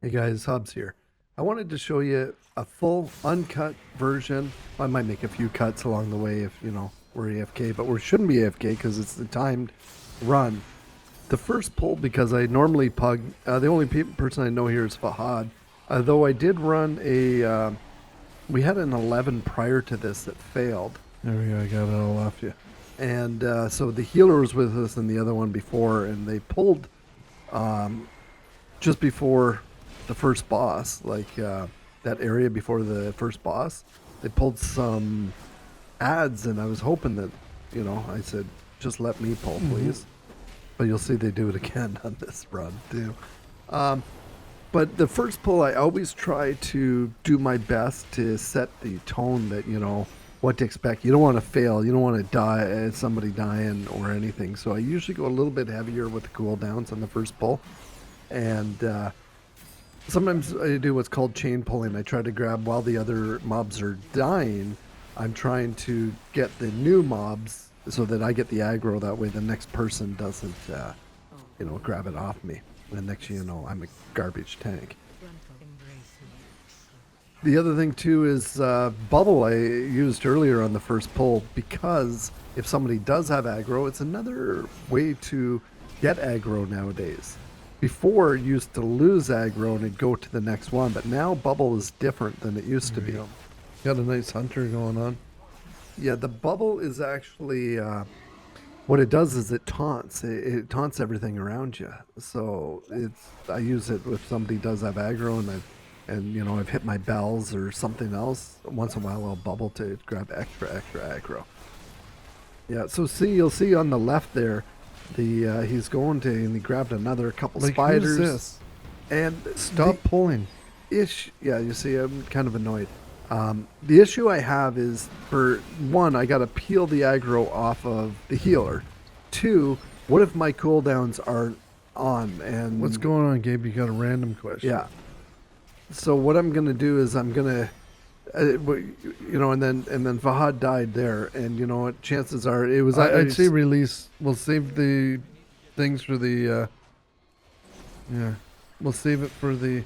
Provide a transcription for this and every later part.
Hey guys, Hubs here. I wanted to show you a full uncut version. I might make a few cuts along the way if, we're AFK, but we shouldn't be AFK because it's the timed run. The first pull, because I normally pug, the only person I know here is Fahad. Though I did run we had an 11 prior to this that failed. There we go. I got it all off you. And so the healer was with us in the other one before, and they pulled just before the first boss, that area before the first boss. They pulled some ads, and I was hoping that, I said, just let me pull, please. But you'll see they do it again on this run, too. But the first pull, I always try to do my best to set the tone that, what to expect. You don't want to fail. You don't want to die, somebody dying or anything. So I usually go a little bit heavier with the cooldowns on the first pull. And sometimes I do what's called chain pulling. I try to grab while the other mobs are dying. I'm trying to get the new mobs so that I get the aggro. That way the next person doesn't, grab it off me. And next thing you know, I'm a garbage tank. The other thing too is bubble I used earlier on the first pull, because if somebody does have aggro, it's another way to get aggro nowadays. Before, you used to lose aggro and it'd go to the next one, but now bubble is different than it used to be. Got a nice hunter going on. Yeah, the bubble is actually what it does is it taunts. It taunts everything around you. So I use it if somebody does have aggro, and I've hit my bells or something else. Once in a while, I'll bubble to grab extra aggro. Yeah. So you'll see on the left there, he's going to, and he grabbed another couple spiders. Who's this? And Stop pulling. Yeah, you see, I'm kind of annoyed. The issue I have is, for one, I got to peel the aggro off of the healer. Two, what if my cooldowns aren't on? And What's going on, Gabe? You got a random question. Yeah. So what I'm gonna do is I'm gonna, and then Fahad died there, and you know what? Chances are it was. I'd say release. We'll save the things for the. Yeah, we'll save it for the.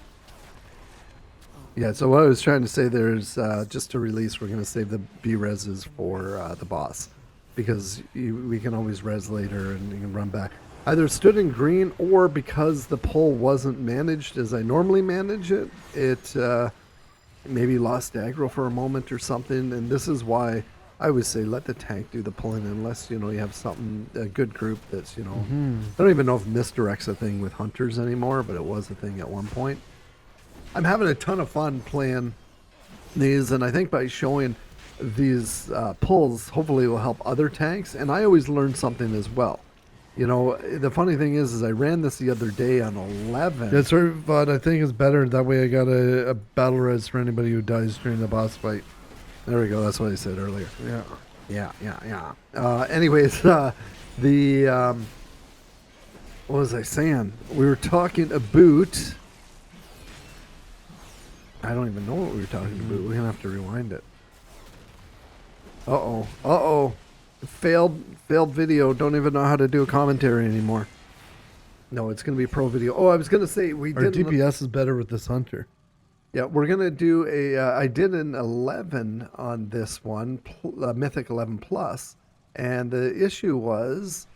Yeah. So what I was trying to say there is, just to release, we're gonna save the B-reses for the boss, because we can always res later and you can run back. Either stood in green, or because the pull wasn't managed as I normally manage it, it maybe lost aggro for a moment or something. And this is why I would say let the tank do the pulling, unless you have a good group that's I don't even know if misdirect's a thing with hunters anymore, but it was a thing at one point. I'm having a ton of fun playing these, and I think by showing these pulls, hopefully it will help other tanks. And I always learn something as well. The funny thing is I ran this the other day on 11. That's right, but I think it's better. That way I got a battle res for anybody who dies during the boss fight. There we go. That's what I said earlier. Yeah. Anyways, what was I saying? We were talking about... I don't even know what we were talking about. We're going to have to rewind it. Uh-oh. Failed video. Don't even know how to do a commentary anymore. No, it's going to be pro video. Oh, I was going to say Our DPS is better with this hunter. Yeah, we're going to do I did an 11 on this one, Mythic 11 Plus, and the issue was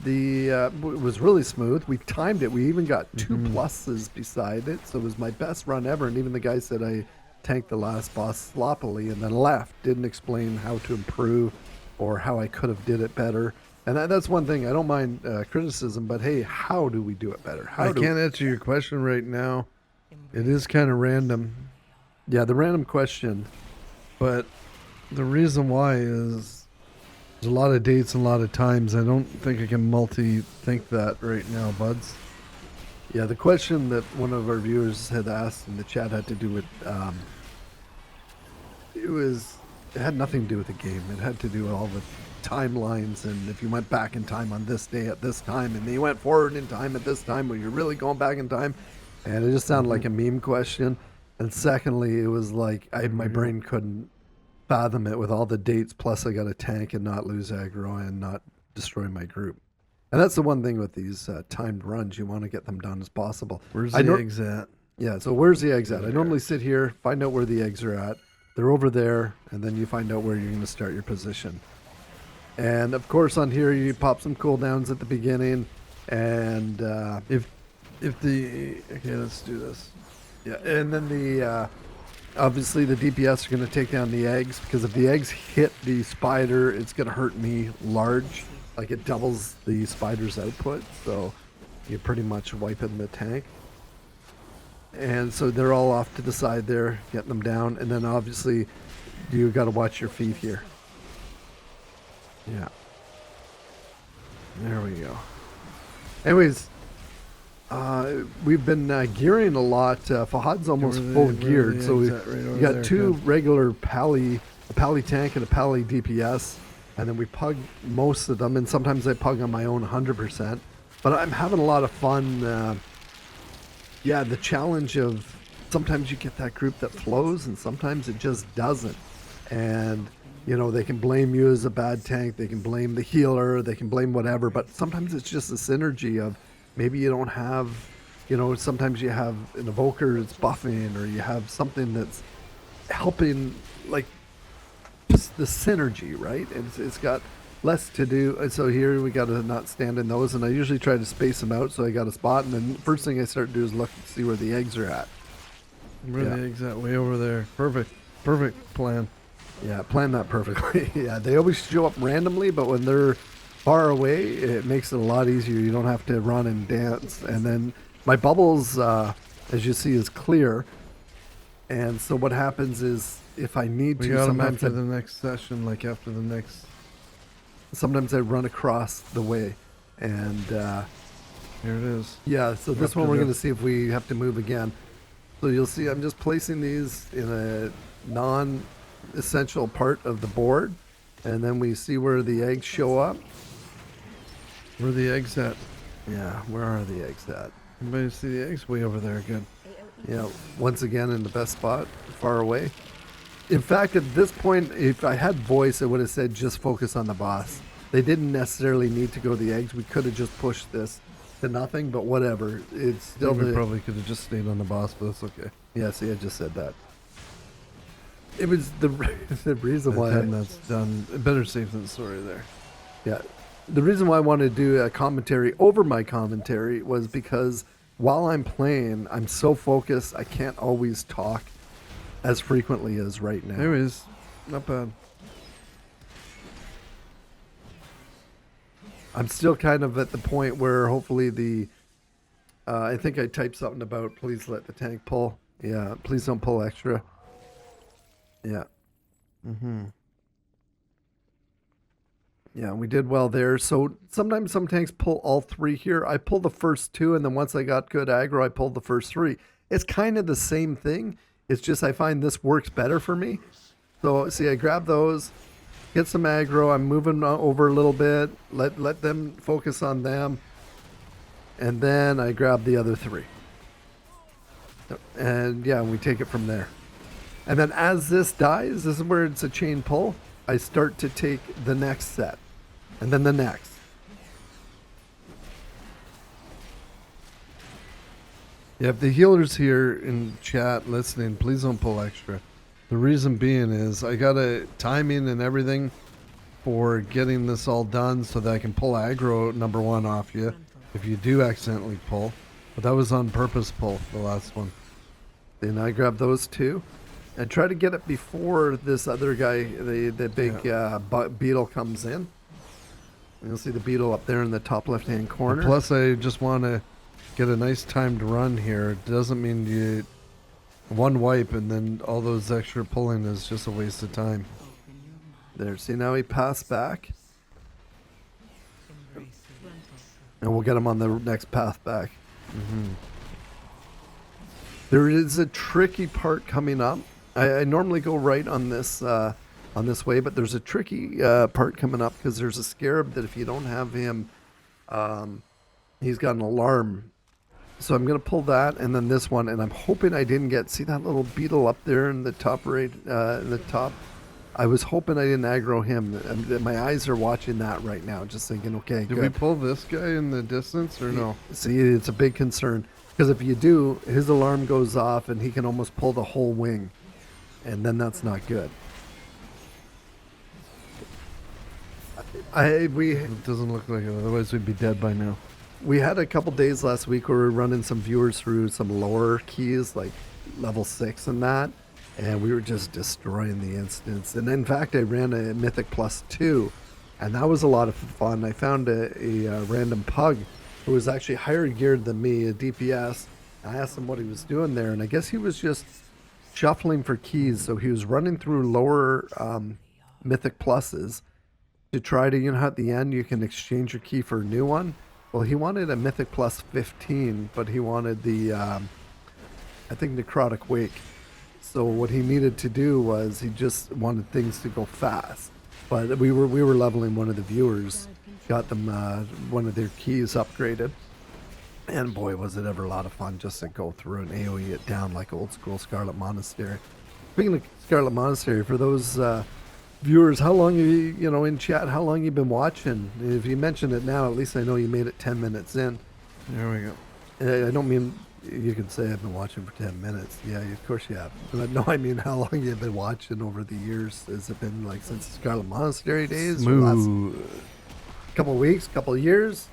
it was really smooth. We timed it. We even got 2 pluses beside it, so it was my best run ever. And even the guy said I tanked the last boss sloppily and then left. Didn't explain how to improve or how I could have did it better. And that's one thing. I don't mind criticism, but hey, how do we do it better? I can't answer your question right now. It is kind of random. Yeah, the random question. But the reason why is there's a lot of dates and a lot of times. I don't think I can multi-think that right now, buds. Yeah, the question that one of our viewers had asked in the chat had to do with... It had nothing to do with the game. It had to do with all the timelines, and if you went back in time on this day at this time, and then you went forward in time at this time, were you really going back in time? And it just sounded like a meme question. And secondly, it was like my brain couldn't fathom it with all the dates, plus I got to tank and not lose aggro and not destroy my group. And that's the one thing with these timed runs. You want to get them done as possible. Where's the eggs at? Yeah, so where's the eggs at? I normally sit here, find out where the eggs are at. They're over there, and then you find out where you're going to start your position. And of course, on here you pop some cooldowns at the beginning, and If the okay, let's do this. yeah, and then the obviously the DPS are going to take down the eggs, because if the eggs hit the spider, it's going to hurt me large, like it doubles the spider's output. So you're pretty much wiping the tank. And so they're all off to the side there, getting them down, and then obviously you got to watch your feet here. Yeah. There we go. Anyways, we've been gearing a lot. Fahad's almost full geared, so we got two regular Pally, a Pally tank and a Pally DPS, and then we pug most of them, and sometimes I pug on my own 100%. But I'm having a lot of fun. Yeah, the challenge of sometimes you get that group that flows, and sometimes it just doesn't. And you know, they can blame you as a bad tank, they can blame the healer, they can blame whatever, but sometimes it's just a synergy of maybe you don't have, you know, sometimes you have an evoker that's buffing, or you have something that's helping, like just the synergy, right? It's got less to do. And so here we got to not stand in those, and I usually try to space them out so I got a spot, and then first thing I start to do is look and see where the eggs are at. Where the eggs at? Way over there. Perfect plan. Yeah, plan that perfectly. Yeah, they always show up randomly, but when they're far away, it makes it a lot easier. You don't have to run and dance. And then my bubbles, as you see, is clear. And so what happens is, if I need We to, got them sometimes after the next session, like after the next. sometimes I run across the way. And Here it is. yeah, so this Up one to we're the- going to see if we have to move again. So you'll see I'm just placing these in a non-essential part of the board. And then we see where the eggs show up. Where are the eggs at? Yeah, where are the eggs at? Anybody see the eggs? Way over there. Good. Yeah, once again in the best spot, far away. In fact, at this point, if I had voice, I would have said just focus on the boss. They didn't necessarily need to go the eggs. We could have just pushed this to nothing, but whatever. It's still We the... probably could have just stayed on the boss, but that's okay. Yeah, see, I just said that. It was the reason why... And that's done. Better safe than sorry there. Yeah. The reason why I wanted to do a commentary over my commentary was because while I'm playing, I'm so focused, I can't always talk as frequently as right now. There it is. Not bad. I'm still kind of at the point where hopefully the... I think I typed something about please let the tank pull. Yeah, please don't pull extra. Yeah. Mm-hmm. Yeah, we did well there. So sometimes some tanks pull all three here. I pulled the first two, and then once I got good aggro, I pulled the first three. It's kind of the same thing. It's just I find this works better for me. So see, I grab those, get some aggro. I'm moving over a little bit. Let them focus on them. And then I grab the other three. And yeah, we take it from there. And then as this dies, this is where it's a chain pull. I start to take the next set. And then the next. Yeah, if the healer's here in chat listening, please don't pull extra. The reason being is I got a timing and everything for getting this all done so that I can pull aggro number one off you if you do accidentally pull. But that was on purpose pull, the last one. Then I grab those two. And try to get it before this other guy, the big beetle comes in. You'll see the beetle up there in the top left-hand corner. Plus, I just want to get a nice timed run here. It doesn't mean you one wipe and then all those extra pulling is just a waste of time. There, see now he passed back. And we'll get him on the next path back. Mm-hmm. There is a tricky part coming up. I normally go right on this way, but there's a tricky part coming up because there's a scarab that if you don't have him, he's got an alarm. So I'm going to pull that and then this one, and I'm hoping I didn't get, see that little beetle up there in the top right, in the top? I was hoping I didn't aggro him. My eyes are watching that right now, just thinking, okay, Did we pull this guy in the distance or no? See, it's a big concern. Because if you do, his alarm goes off and he can almost pull the whole wing. And then that's not good. It doesn't look like it. Otherwise, we'd be dead by now. We had a couple days last week where we were running some viewers through some lower keys, like level 6 and that. And we were just destroying the instance. And in fact, I ran a Mythic Plus 2. And that was a lot of fun. I found a random pug who was actually higher geared than me, a DPS. I asked him what he was doing there, and I guess he was just shuffling for keys. So he was running through lower Mythic Pluses to try to, you know, how at the end you can exchange your key for a new one. Well, he wanted a Mythic Plus 15, but he wanted the, I think, Necrotic Wake. So what he needed to do was he just wanted things to go fast. But we were leveling one of the viewers, got them one of their keys upgraded, and boy, was it ever a lot of fun just to go through and AoE it down like old school Scarlet Monastery. Speaking of Scarlet Monastery, for those viewers, how long you know in chat? How long you been watching? If you mention it now, at least I know you made it 10 minutes in. There we go. I don't mean you can say I've been watching for 10 minutes. Yeah, of course you have. But no, I mean how long you've been watching over the years. Has it been like since the Scarlet Monastery days? Smooth. Last couple weeks, couple years?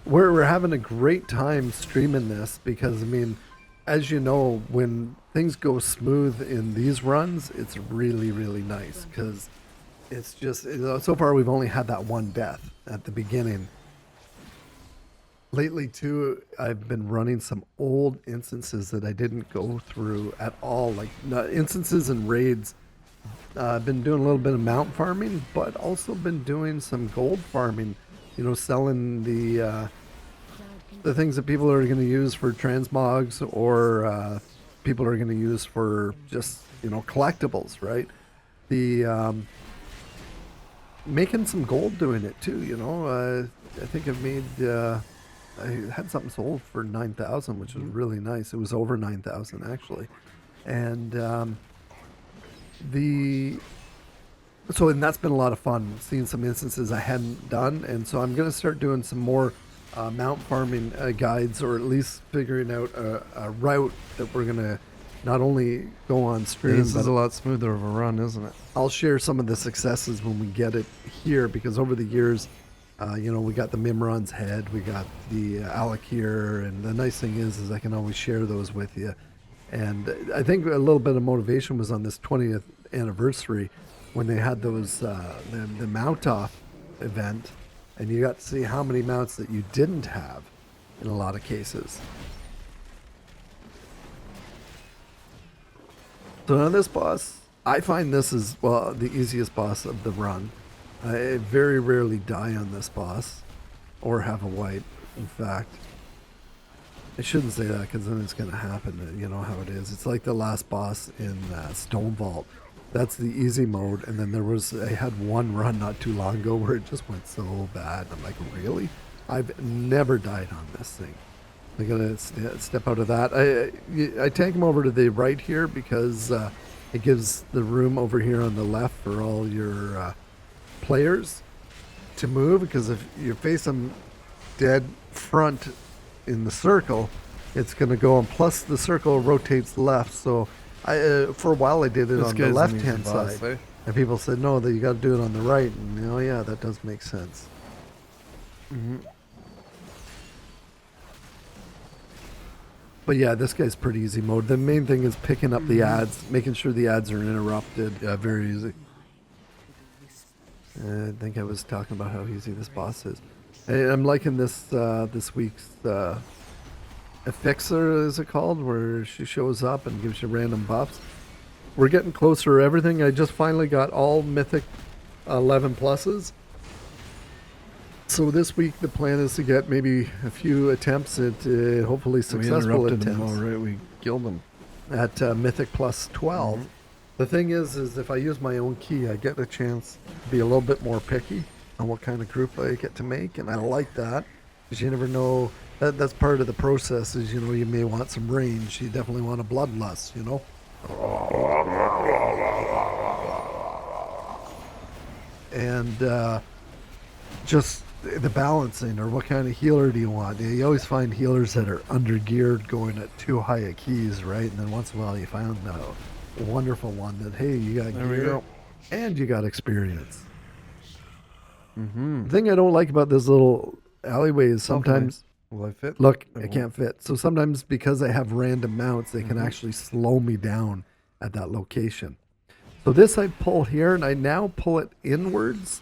We're having a great time streaming this because, I mean, as you know, when things go smooth in these runs, it's really, really nice because it's just, you know, so far we've only had that one death at the beginning. Lately, too, I've been running some old instances that I didn't go through at all, like instances and raids. I've been doing a little bit of mount farming, but also been doing some gold farming, you know, selling the things that people are going to use for transmogs or people are going to use for just, you know, collectibles, right? The making some gold doing it, too, you know. I think I've made... I had something sold for 9,000, which was really nice. It was over 9,000 actually, and and that's been a lot of fun. Seeing some instances I hadn't done, and so I'm gonna start doing some more mount farming guides, or at least figuring out a route that we're gonna not only go on stream. This is a lot smoother of a run, isn't it? I'll share some of the successes when we get it here, because over the years. You know, we got the Mimron's head, we got the Alakir, and the nice thing is I can always share those with you. And I think a little bit of motivation was on this 20th anniversary when they had those, the mount-off event, and you got to see how many mounts that you didn't have in a lot of cases. So now this boss, I find this is, well, the easiest boss of the run. I very rarely die on this boss, or have a wipe, in fact. I shouldn't say that, because then it's going to happen, you know how it is. It's like the last boss in Stone Vault. That's the easy mode, and then I had one run not too long ago where it just went so bad. I'm like, really? I've never died on this thing. I gotta step out of that. I take him over to the right here, because it gives the room over here on the left for all your... players to move, because if you face them dead front in the circle, it's going to go, and plus the circle rotates left. So for a while I did it on the left hand side, and people said no, that you got to do it on the right, and you know, yeah, that does make sense. But yeah, this guy's pretty easy mode. The main thing is picking up the ads, making sure the ads are interrupted. Very easy. I think I was talking about how easy this boss is. I'm liking this this week's Affixer, is it called, where she shows up and gives you random buffs. We're getting closer to everything. I just finally got all Mythic 11 pluses. So this week the plan is to get maybe a few attempts at hopefully successful attempts. Them all right. We killed them at Mythic plus 12. Mm-hmm. The thing is if I use my own key, I get a chance to be a little bit more picky on what kind of group I get to make, and I like that, because you never know. That's part of the process. Is, you know, you may want some range. You definitely want a bloodlust, you know. And just the balancing, or what kind of healer do you want? You always find healers that are under geared going at too high a keys, right? And then once in a while you found a wonderful one that, hey, you got There we gear go. and you got experience. Mm-hmm. The thing I don't like about this little alleyway is sometimes, Will I fit? look, It I won't. can't fit. So sometimes because I have random mounts, they Mm-hmm. can actually slow me down at that location. So this I pull here, and I now pull it inwards.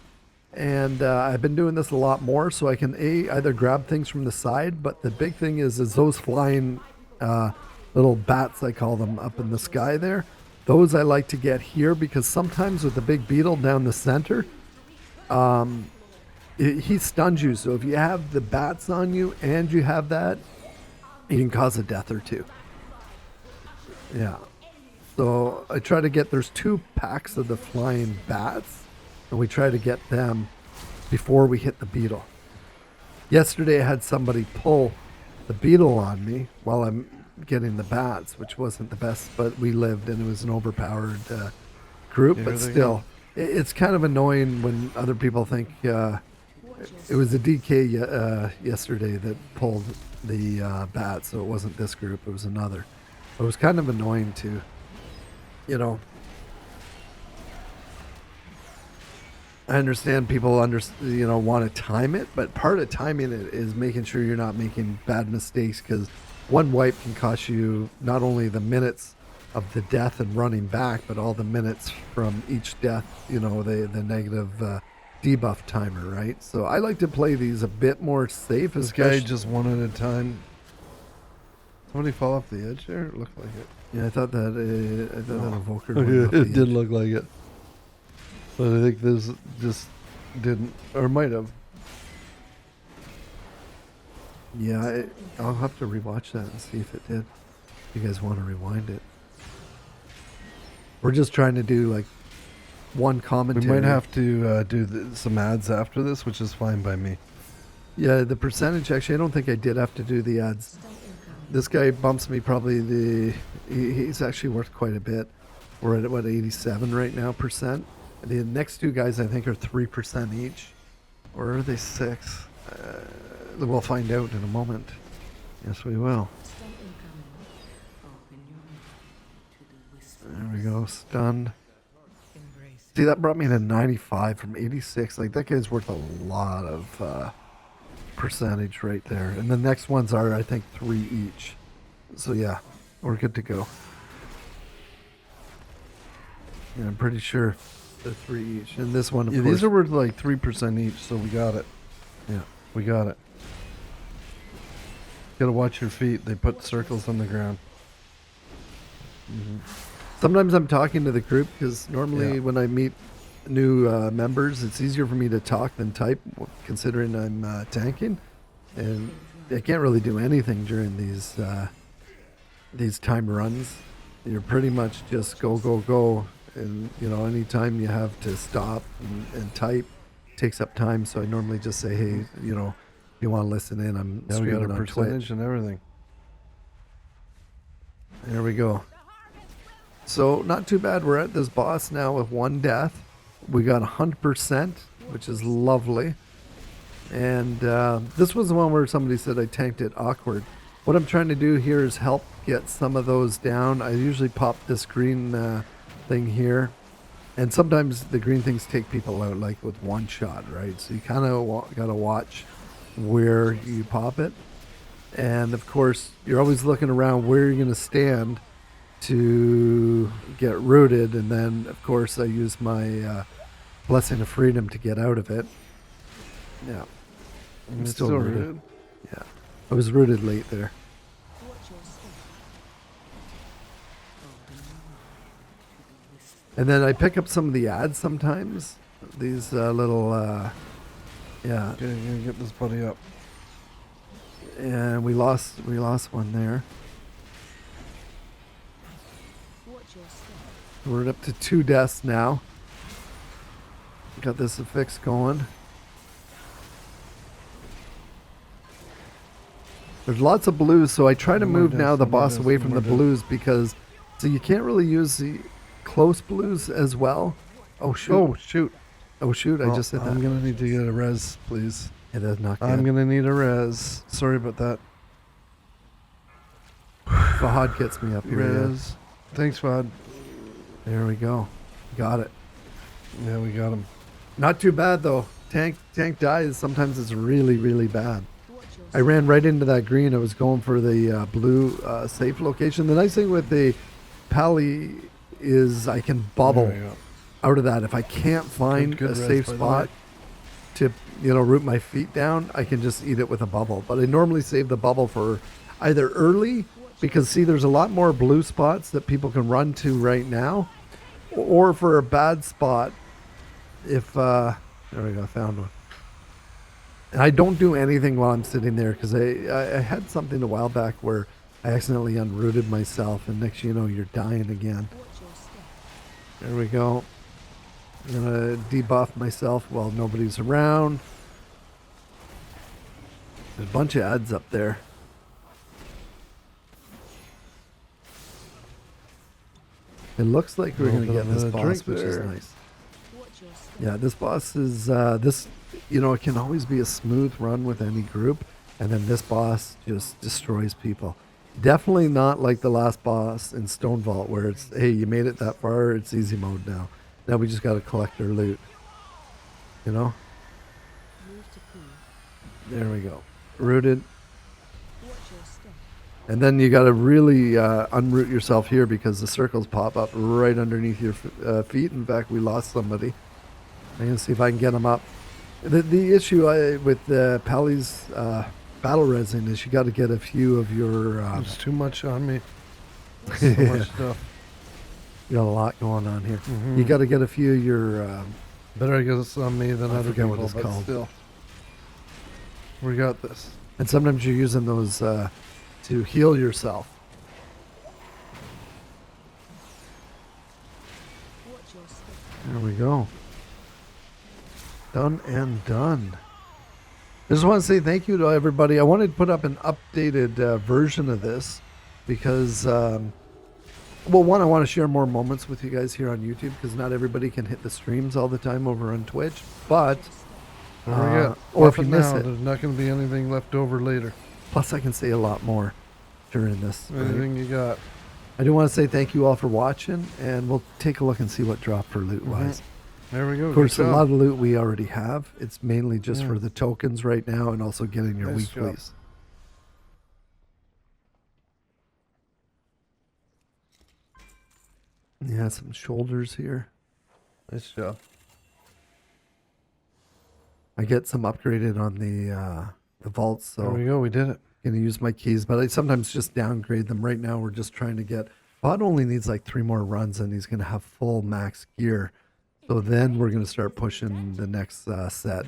And I've been doing this a lot more, so I can either grab things from the side, but the big thing is those flying little bats, I call them, up in the sky there. Those I like to get here because sometimes with the big beetle down the center, he stuns you. So if you have the bats on you and you have that, you can cause a death or two. Yeah. So I try to get, there's 2 packs of the flying bats, and we try to get them before we hit the beetle. Yesterday I had somebody pull the beetle on me while I'm getting the bats, which wasn't the best, but we lived, and it was an overpowered group. Here But they still, it's kind of annoying when other people think it was a DK yesterday that pulled the bats, so it wasn't this group, it was another. It was kind of annoying to, you know, I understand people want to time it, but part of timing it is making sure you're not making bad mistakes, because one wipe can cost you not only the minutes of the death and running back, but all the minutes from each death, the negative debuff timer, right? So I like to play these a bit more safe. This guy just one at a time. Somebody fall off the edge there? It looked like it. Yeah, I thought that evoker Oh, went yeah, off the it did edge. look like it. But I think this just didn't, or might have. Yeah, I'll have to rewatch that and see if it did. If you guys want to rewind it. We're just trying to do like one We commentary. might have to do some ads after this, which is fine by me. Yeah, the percentage, actually, I don't think I did have to do the ads. This guy bumps me probably he's actually worth quite a bit. We're at, what, 87 right now percent. The next 2 guys, I think, are 3% each. Or are they 6? We'll find out in a moment. Yes, we will. There we go, stunned. See, that brought me to 95 from 86. Like, that guy's worth a lot of percentage right there. And the next ones are, I think, 3 each. So, yeah, we're good to go. Yeah, I'm pretty sure they're 3 each. And this one, of Yeah, course. these are worth like 3% each, so we got it. Yeah. We got it. Gotta watch your feet. They put circles on the ground. Sometimes I'm talking to the group because normally Yeah. when I meet new members, it's easier for me to talk than type, considering I'm tanking, and I can't really do anything during these time runs. You're pretty much just go go go, and anytime you have to stop and type takes up time. So I normally just say, hey, if you want to listen in, I'm Now we got streaming a on percentage Twitch. and everything. There we go. So not too bad. We're at this boss now with 1 death. We got 100%, which is lovely. And this was the one where somebody said I tanked it awkward. What I'm trying to do here is help get some of those down. I usually pop this green thing here. And sometimes the green things take people out, like with one shot, right? So you kind of got to watch where you pop it. And of course, you're always looking around where you're going to stand to get rooted. And then, of course, I use my Blessing of Freedom to get out of it. Yeah. I'm It's still still rooted. rooted. Yeah. I was rooted late there. And then I pick up some of the ads sometimes. These little, yeah. Okay, I'm gonna get this buddy up. And we lost one there. We're up to 2 deaths now. Got this affix going. There's lots of blues, so I try to One more move death, now the one more boss death, away one from more the death. blues, because so you can't really use the close blues as well. Oh shoot! Oh shoot! Oh shoot! I Well, just said I'm that. gonna need to get a res, please. It is not good. I'm gonna need a res. Sorry about that. Fahad gets me up here. Yeah. Res. Thanks, Fahad. There we go. Got it. Yeah, we got him. Not too bad though. Tank dies. Sometimes it's really, really bad. I ran right into that green. I was going for the blue safe location. The nice thing with the Pally is I can bubble There we go. out of that. If I can't find Good a res, safe by the spot to, root my feet down, I can just eat it with a bubble. But I normally save the bubble for either early, because see, there's a lot more blue spots that people can run to right now, or for a bad spot. If there we go, I found one. And I don't do anything while I'm sitting there, because I had something a while back where I accidentally unrooted myself, and next thing you know, you're dying again. There we go. I'm gonna debuff myself while nobody's around. There's a bunch of ads up there. It looks like we're Little gonna bit get of this a boss, drink which is there. nice. Yeah, this boss is this. It can always be a smooth run with any group, and then this boss just destroys people. Definitely not like the last boss in Stone Vault, where it's, hey, you made it that far, it's easy mode now. Now we just got to collect our loot. You know? There we go. Rooted. And then you got to really unroot yourself here, because the circles pop up right underneath your feet. In fact, we lost somebody. I'm going to see if I can get them up. The issue with Pally's battle resin is you got to get a few of your... There's too much on me. So much stuff. You got a lot going on here. Mhm. You got to get a few of your... Better I guess on me than I other forget people, what it's but called. still. We got this. and sometimes you're using those to heal yourself. There we go. Done and done. I just want to say thank you to everybody. I wanted to put up an updated version of this because, well, one, I want to share more moments with you guys here on YouTube, because not everybody can hit the streams all the time over on Twitch. But, There we go. or if Pop you it miss now, it, there's not going to be anything left over later. plus I can say a lot more during this. right? Anything you got. I do want to say thank you all for watching, and we'll take a look and see what dropped for loot-wise. There we go. Of course, Good a job. lot of loot we already have. It's mainly just Yeah. for the tokens right now, and also getting your Nice job. weeklies. Yeah, some shoulders here. Nice job. I get some upgraded on the vaults, There so we go. We did it. gonna use my keys, but I sometimes just downgrade them. Right now, we're just trying to get. Bot only needs like 3 more runs, and he's gonna have full max gear. So then we're gonna start pushing the next set.